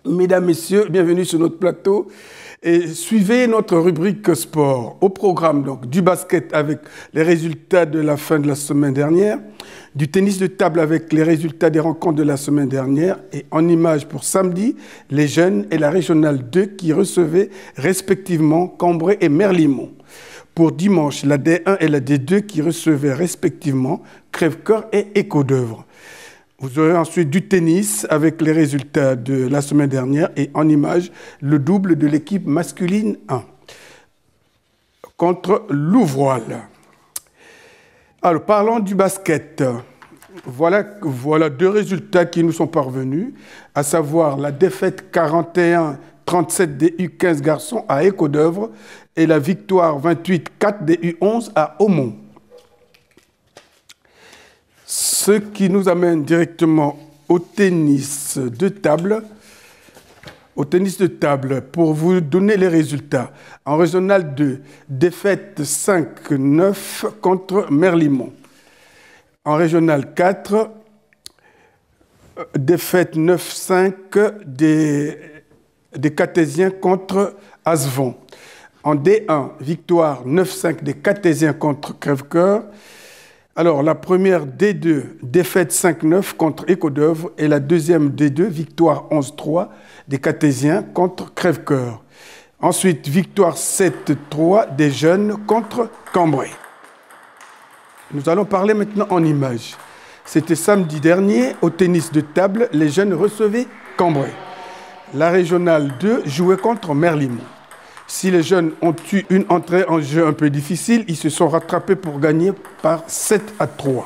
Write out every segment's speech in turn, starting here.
Mesdames, Messieurs, bienvenue sur notre plateau et suivez notre rubrique sport. Au programme donc du basket avec les résultats de la fin de la semaine dernière, du tennis de table avec les résultats des rencontres de la semaine dernière et en images pour samedi, les jeunes et la régionale 2 qui recevaient respectivement Cambrai et Merlimont. Pour dimanche, la D1 et la D2 qui recevaient respectivement Crèvecoeur et Écho-d'Œuvre. Vous aurez ensuite du tennis avec les résultats de la semaine dernière et en image le double de l'équipe masculine 1 contre Louvroil. Alors parlons du basket. Voilà deux résultats qui nous sont parvenus, à savoir la défaite 41-37 des U15 garçons à Écho-d'Œuvre et la victoire 28-4 des U11 à Aumont. Ce qui nous amène directement au tennis de table. Pour vous donner les résultats. En régional 2, défaite 5-9 contre Merlimont. En régional 4, défaite 9-5 des Cartésiens contre Asvon. En D1, victoire 9-5 des Cartésiens contre Crèvecoeur. Alors, la première D2, défaite 5-9 contre Écho-d'Œuvre et la deuxième D2, victoire 11-3 des Cartésiens contre Crèvecoeur. Ensuite, victoire 7-3 des jeunes contre Cambrai. Nous allons parler maintenant en images. C'était samedi dernier, au tennis de table, les jeunes recevaient Cambrai. La régionale 2 jouait contre Merlimont. Si les jeunes ont eu une entrée en jeu un peu difficile, ils se sont rattrapés pour gagner par 7-3.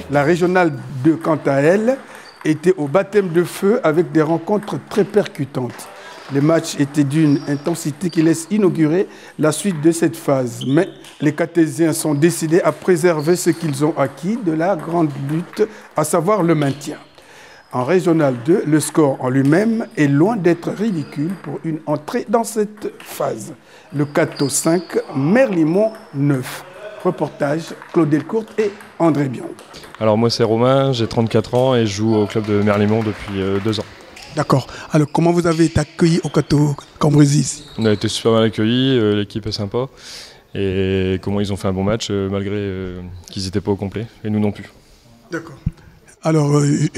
La régionale 2, quant à elle, était au baptême de feu avec des rencontres très percutantes. Les matchs étaient d'une intensité qui laisse inaugurer la suite de cette phase. Mais les Cartésiens sont décidés à préserver ce qu'ils ont acquis de la grande lutte, à savoir le maintien. En Régional 2, le score en lui-même est loin d'être ridicule pour une entrée dans cette phase. Le Cateau 5, Merlimont 9. Reportage Claude Delcourte et André Bion. Alors moi c'est Romain, j'ai 34 ans et je joue au club de Merlimont depuis 2 ans. D'accord. Alors comment vous avez été accueilli au Cateau Cambrésis ici? On a été super bien accueillis, l'équipe est sympa et comment ils ont fait un bon match malgré qu'ils n'étaient pas au complet et nous non plus. D'accord. Alors je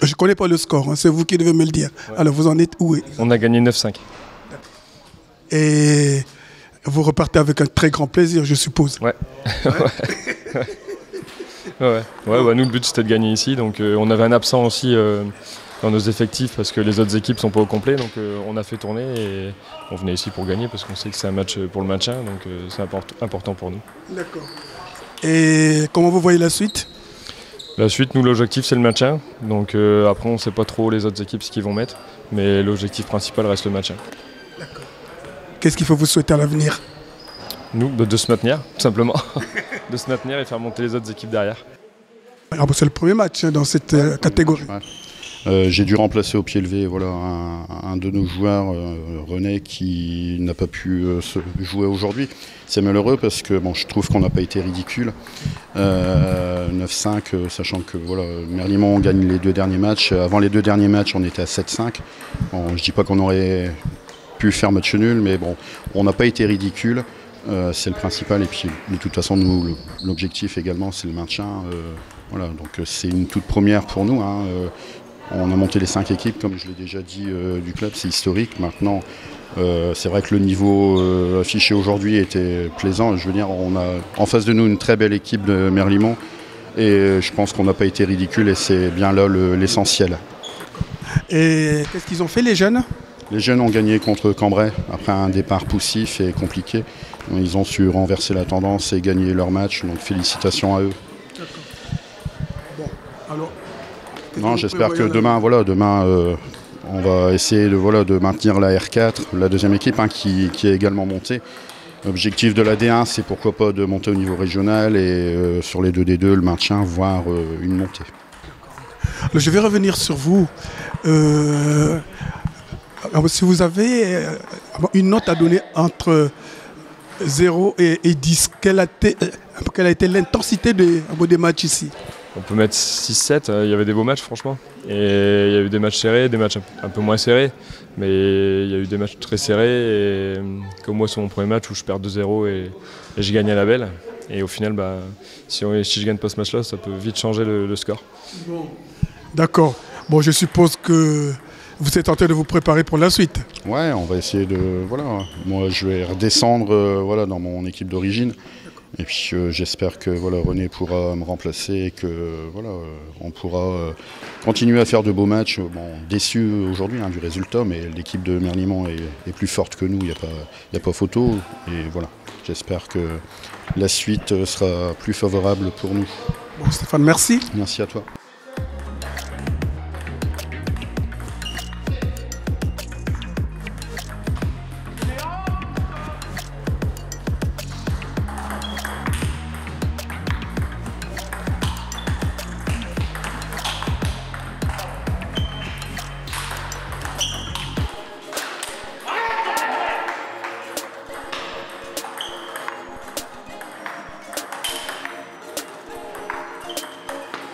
ne connais pas le score, hein, c'est vous qui devez me le dire. Ouais. Alors vous en êtes où? On a gagné 9-5. Et vous repartez avec un très grand plaisir, je suppose. Ouais. Ouais. Bah, nous le but c'était de gagner ici, donc on avait un absent aussi dans nos effectifs parce que les autres équipes sont pas au complet, donc on a fait tourner et on venait ici pour gagner parce qu'on sait que c'est un match pour le maintien, donc c'est important pour nous. D'accord. Et comment vous voyez la suite? La suite, nous l'objectif c'est le maintien, donc après on ne sait pas trop les autres équipes ce qu'ils vont mettre, mais l'objectif principal reste le maintien. D'accord. Qu'est-ce qu'il faut vous souhaiter à l'avenir? Nous, de se maintenir, tout simplement. De se maintenir et faire monter les autres équipes derrière. Ah bon, c'est le premier match dans cette catégorie. Ouais. J'ai dû remplacer au pied levé un de nos joueurs, René, qui n'a pas pu jouer aujourd'hui. C'est malheureux parce que bon, je trouve qu'on n'a pas été ridicule. 9-5, sachant que Merlimont gagne les 2 derniers matchs. Avant les 2 derniers matchs, on était à 7-5. Bon, je ne dis pas qu'on aurait pu faire match nul, mais bon, on n'a pas été ridicule. C'est le principal. Et puis, de toute façon, nous, l'objectif également, c'est le maintien. Donc c'est une toute première pour nous. Hein. On a monté les 5 équipes, comme je l'ai déjà dit, du club, c'est historique. Maintenant, c'est vrai que le niveau affiché aujourd'hui était plaisant. Je veux dire, on a en face de nous une très belle équipe de Merlimont et je pense qu'on n'a pas été ridicule et c'est bien là l'essentiel. Et qu'est-ce qu'ils ont fait les jeunes? Les jeunes ont gagné contre Cambrai après un départ poussif et compliqué. Ils ont su renverser la tendance et gagner leur match, donc félicitations à eux. D'accord. Bon, alors... Non, j'espère que demain, on va essayer de maintenir la R4, la deuxième équipe qui est également montée. L'objectif de la D1, c'est pourquoi pas de monter au niveau régional et sur les 2D2, le maintien, voire une montée. Alors, je vais revenir sur vous. Si vous avez une note à donner entre 0 et 10, quelle a été l'intensité des matchs ici? On peut mettre 6-7, il y avait des beaux matchs franchement. Et il y a eu des matchs serrés, des matchs un peu moins serrés. Mais il y a eu des matchs très serrés. Et comme moi, c'est mon premier match où je perds 2-0 et je gagne à la belle. Et au final, si je gagne pas ce match-là, ça peut vite changer le score. Bon. D'accord. Bon, je suppose que vous êtes en train de vous préparer pour la suite. Ouais, on va essayer de... Moi, je vais redescendre dans mon équipe d'origine. Et puis j'espère que René pourra me remplacer et que on pourra continuer à faire de beaux matchs. Bon, déçu aujourd'hui du résultat, mais l'équipe de Merlimont est plus forte que nous, il n'y a pas photo. Et j'espère que la suite sera plus favorable pour nous. Bon, Stéphane, merci. Merci à toi.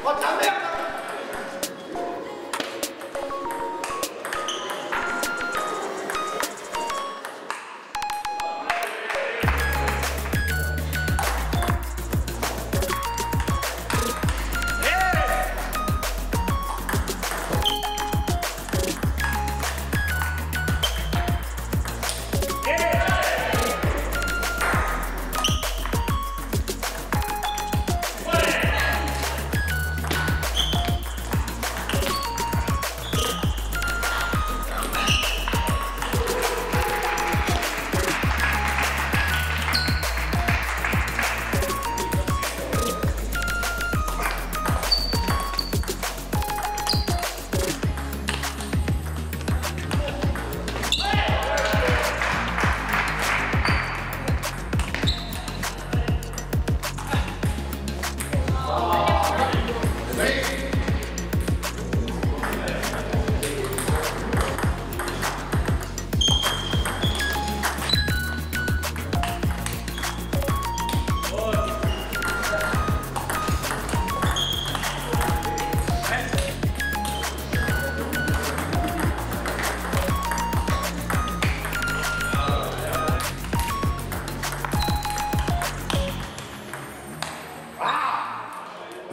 Oh ta merde!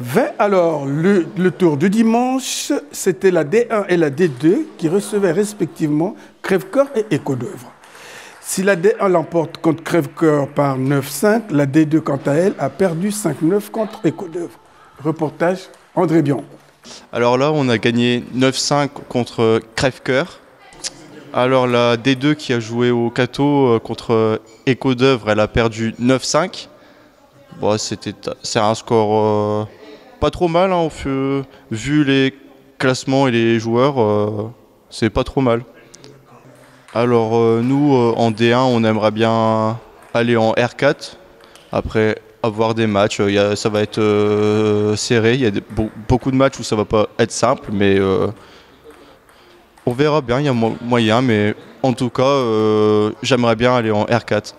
20. Alors, le tour du dimanche, c'était la D1 et la D2 qui recevaient respectivement Crèvecoeur et Écho d'Œuvre. Si la D1 l'emporte contre Crèvecoeur par 9-5, la D2, quant à elle, a perdu 5-9 contre Écho d'Œuvre. Reportage André Bion. Alors là, on a gagné 9-5 contre Crèvecoeur. Alors la D2 qui a joué au Cateau contre Écho d'Œuvre, elle a perdu 9-5. Bon, c'est un score pas trop mal, hein, vu les classements et les joueurs, c'est pas trop mal. Alors nous, en D1, on aimerait bien aller en R4, après avoir des matchs. Ça va être serré, il y a beaucoup de matchs où ça va pas être simple, mais on verra bien, il y a moyen, mais en tout cas, j'aimerais bien aller en R4.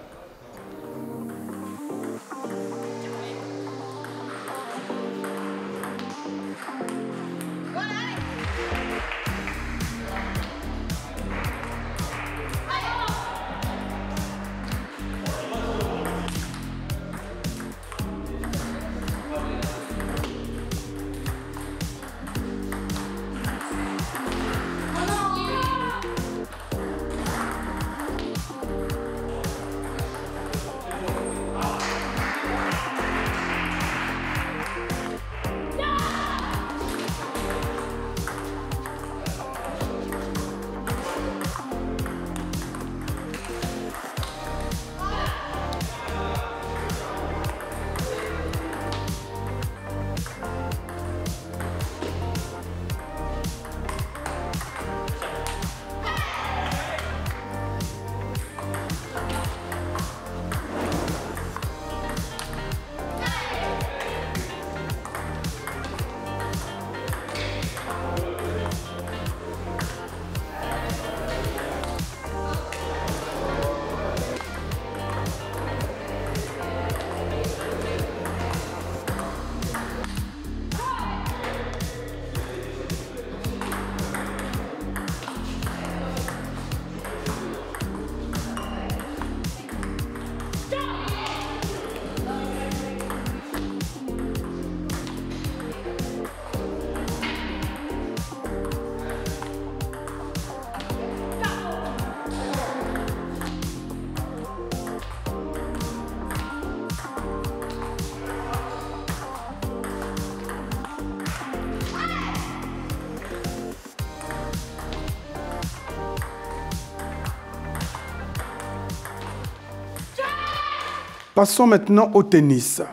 Passons maintenant au tennis.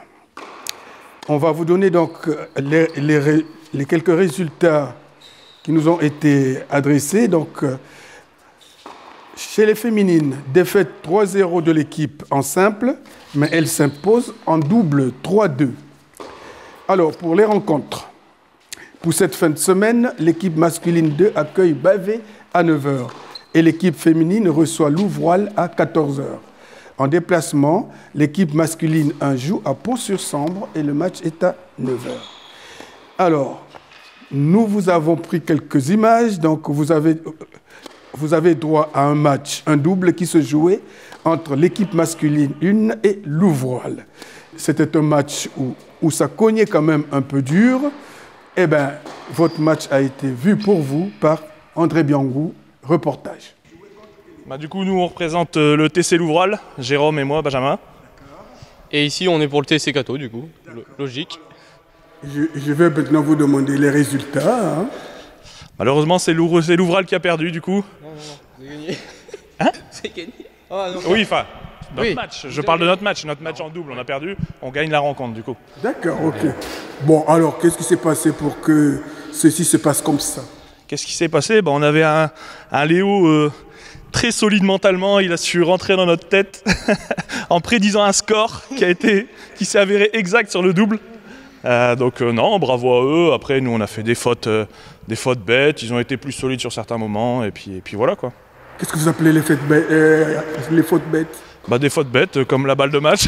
On va vous donner donc les quelques résultats qui nous ont été adressés. Donc, chez les féminines, défaite 3-0 de l'équipe en simple, mais elle s'impose en double 3-2. Alors, pour les rencontres, pour cette fin de semaine, l'équipe masculine 2 accueille Bavé à 9h et l'équipe féminine reçoit Louvroil à 14h. En déplacement, l'équipe masculine 1 joue à Pont-sur-Sambre et le match est à 9h. Alors, nous vous avons pris quelques images. Donc, vous avez droit à un match, un double qui se jouait entre l'équipe masculine 1 et Louvroil. C'était un match où ça cognait quand même un peu dur. Eh bien, votre match a été vu pour vous par André Biangou, reportage. Du coup, nous, on représente le TC Louvroil, Jérôme et moi, Benjamin. Et ici, on est pour le TC Cateau, du coup, logique. Je vais maintenant vous demander les résultats. Hein. Malheureusement, c'est Louvroil qui a perdu, du coup. Non, c'est gagné. Hein? C'est gagné. Ah, non, oui, enfin, notre match. Je parle de notre match en double, on a perdu, on gagne la rencontre, du coup. D'accord, ok. Bon, alors, qu'est-ce qui s'est passé pour que ceci se passe comme ça? Qu'est-ce qui s'est passé? On avait un Léo... très solide mentalement, il a su rentrer dans notre tête en prédisant un score qui s'est avéré exact sur le double. Donc non, bravo à eux. Après, nous, on a fait des fautes bêtes. Ils ont été plus solides sur certains moments. Et puis voilà, quoi. Qu'est-ce que vous appelez les fautes bêtes? Des fautes bêtes, comme la balle de match.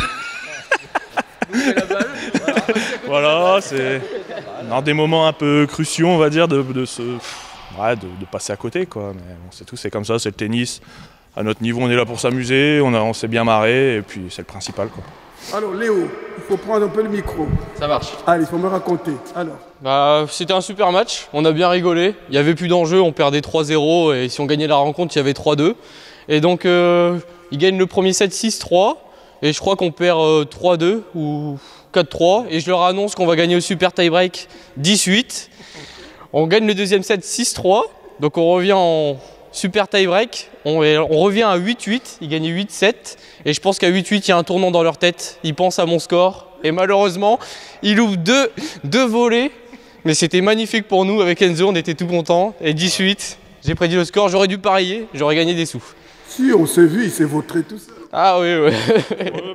Voilà, c'est dans des moments un peu cruciaux, on va dire, de passer à côté, quoi. Mais bon, c'est tout, c'est comme ça, c'est le tennis. À notre niveau, on est là pour s'amuser, on s'est bien marré, et puis c'est le principal, quoi. Alors Léo, il faut prendre un peu le micro. Ça marche. Allez, il faut me raconter. Alors. Bah, c'était un super match, on a bien rigolé. Il n'y avait plus d'enjeu, on perdait 3-0 et si on gagnait la rencontre, il y avait 3-2. Et donc, ils gagnent le premier set 6-3 et je crois qu'on perd 3-2 ou 4-3. Et je leur annonce qu'on va gagner au super tie-break 18. On gagne le deuxième set 6-3, donc on revient en super tie-break. On revient à 8-8, ils gagnent 8-7. Et je pense qu'à 8-8, il y a un tournant dans leur tête. Ils pensent à mon score. Et malheureusement, ils ouvrent deux volets. Mais c'était magnifique pour nous. Avec Enzo, on était tout contents. Et 18, j'ai prédit le score. J'aurais dû parier, j'aurais gagné des sous. Si, on s'est vu, il s'est vautré tout ça. Ah oui, oui.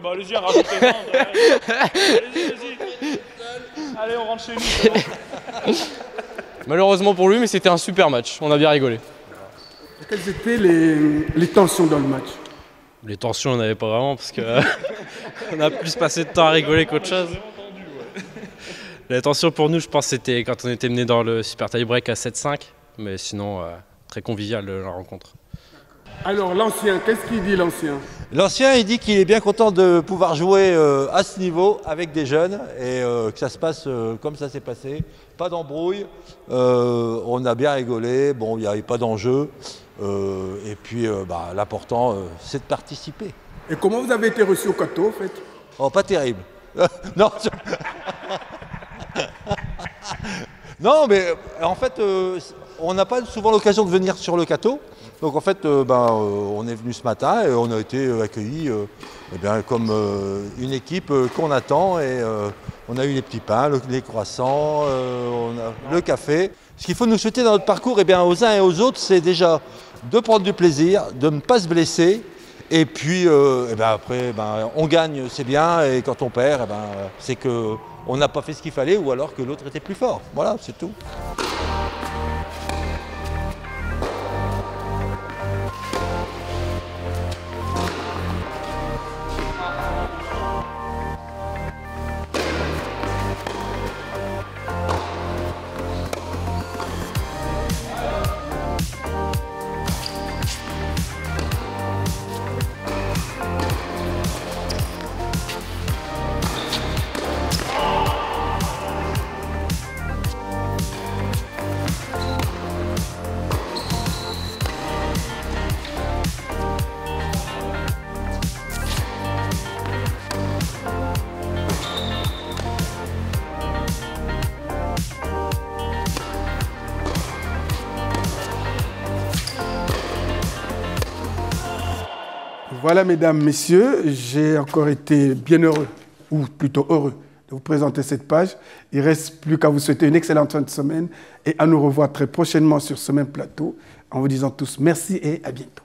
Bah allez-y, rajoutez-en. Allez-y. Allez, on rentre chez nous. Malheureusement pour lui, mais c'était un super match. On a bien rigolé. Quelles étaient les tensions dans le match? Les tensions, on n'avait pas vraiment parce que on a plus passé de temps à rigoler qu'autre chose. Les tensions pour nous, je pense, c'était quand on était mené dans le super tie-break à 7-5. Mais sinon, très convivial la rencontre. Alors l'ancien, qu'est-ce qu'il dit l'ancien? L'ancien, il dit qu'il est bien content de pouvoir jouer à ce niveau avec des jeunes et que ça se passe comme ça s'est passé. Pas d'embrouille, on a bien rigolé, bon, il n'y avait pas d'enjeu. Et puis l'important, c'est de participer. Et comment vous avez été reçu au Cato, en fait? Oh, pas terrible. Non, non, mais en fait, on n'a pas souvent l'occasion de venir sur le Cato. Donc en fait, on est venu ce matin et on a été accueillis comme une équipe qu'on attend. Et on a eu les petits pains, les croissants, le café. Ce qu'il faut nous souhaiter dans notre parcours aux uns et aux autres, c'est déjà de prendre du plaisir, de ne pas se blesser. Et puis après, on gagne, c'est bien. Et quand on perd, c'est qu'on n'a pas fait ce qu'il fallait ou alors que l'autre était plus fort. Voilà, c'est tout. Voilà, mesdames, messieurs, j'ai encore été bien heureux, ou plutôt heureux, de vous présenter cette page. Il ne reste plus qu'à vous souhaiter une excellente fin de semaine et à nous revoir très prochainement sur ce même plateau en vous disant tous merci et à bientôt.